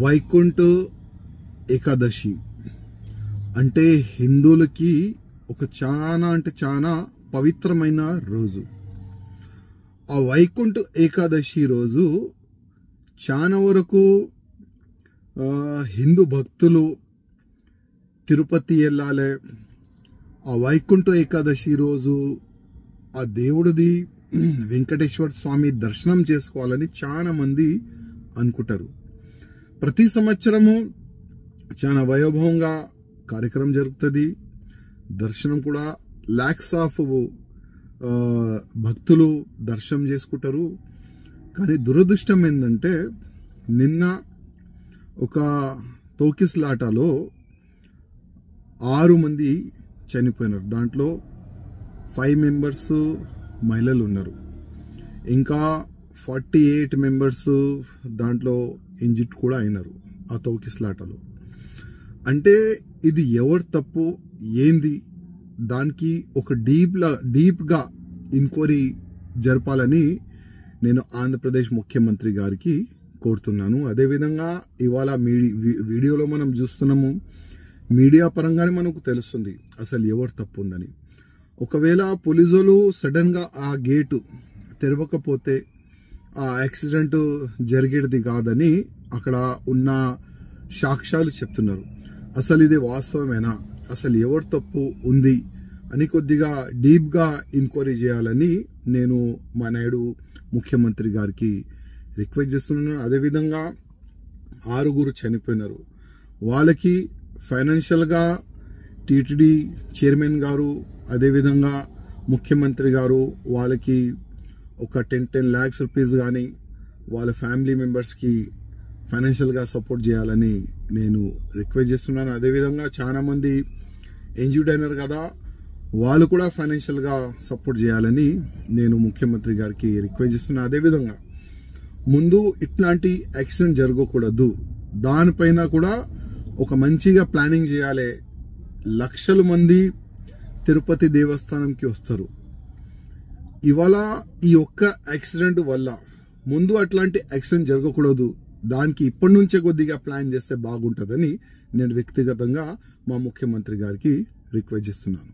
వైకుంఠ ఏకాదశి అంటే హిందువులకి ఒక చాలా పవిత్రమైన రోజు. ఆ వైకుంఠ ఏకాదశి రోజు చాలా వరకు హిందూ భక్తులు తిరుపతి వెళ్ళాలి. ఆ వైకుంఠ ఏకాదశి రోజు ఆ దేవుడిది వెంకటేశ్వర స్వామి దర్శనం చేసుకోవాలని చాలా మంది అనుకుంటారు. ప్రతి సంవత్సరము చాలా వైభవంగా కార్యక్రమం జరుగుతుంది. దర్శనం కూడా లాక్స్ ఆఫ్ భక్తులు దర్శనం చేసుకుంటారు. కానీ దురదృష్టం ఏంటంటే నిన్న ఒక తోకిస్లాటలో 6 మంది చనిపోయినారు. దాంట్లో 5 మెంబర్స్ మహిళలు ఉన్నారు. ఇంకా 48 మెంబర్స్ దాంట్లో ఇంజిట్ కూడా అయినారు ఆ తోకిస్లాటలో. అంటే ఇది ఎవరు తప్పు ఏంది, దానికి ఒక డీప్గా ఎంక్వైరీ జరపాలని నేను ఆంధ్రప్రదేశ్ ముఖ్యమంత్రి గారికి కోరుతున్నాను. అదేవిధంగా ఇవాళ వీడియోలో మనం చూస్తున్నాము, మీడియా పరంగానే మనకు తెలుస్తుంది అసలు ఎవరు తప్పు ఉందని. ఒకవేళ పోలీసులు సడన్గా ఆ గేటు తెరవకపోతే ఆ యాక్సిడెంట్ జరిగేది కాదని అక్కడ ఉన్న సాక్ష్యాలు చెప్తున్నారు. అసలు ఇది వాస్తవమేనా, అసలు ఎవరు తప్పు ఉంది అని కొద్దిగా డీప్గా ఎంక్వైరీ చేయాలని నేను మా నాయుడు ముఖ్యమంత్రి గారికి రిక్వెస్ట్ చేస్తున్నాను. అదేవిధంగా 6 చనిపోయినారు. వాళ్ళకి ఫైనాన్షియల్గా టీటీడీ చైర్మన్ గారు అదేవిధంగా ముఖ్యమంత్రి గారు వాళ్ళకి ఒక 10 lakhs రూపీస్ కానీ వాళ్ళ ఫ్యామిలీ మెంబర్స్కి ఫైనాన్షియల్గా సపోర్ట్ చేయాలని నేను రిక్వెస్ట్ చేస్తున్నాను. అదేవిధంగా చాలామంది ఇంజ్యూర్డ్ అయినారు కదా, వాళ్ళు కూడా ఫైనాన్షియల్గా సపోర్ట్ చేయాలని నేను ముఖ్యమంత్రి గారికి రిక్వెస్ట్ చేస్తున్నాను. అదేవిధంగా ముందు ఇట్లాంటి యాక్సిడెంట్ జరగకూడదు, దానిపైన కూడా ఒక మంచిగా ప్లానింగ్ చేయాలి. లక్షల మంది తిరుపతి దేవస్థానంకి వస్తారు. ఇవాళ ఈ ఒక్క యాక్సిడెంట్ వల్ల ముందు అట్లాంటి యాక్సిడెంట్ జరగకూడదు, దానికి ఇప్పటి నుంచే కొద్దిగా ప్లాన్ చేస్తే బాగుంటుందని నేను వ్యక్తిగతంగా మా ముఖ్యమంత్రి గారికి రిక్వెస్ట్ చేస్తున్నాను.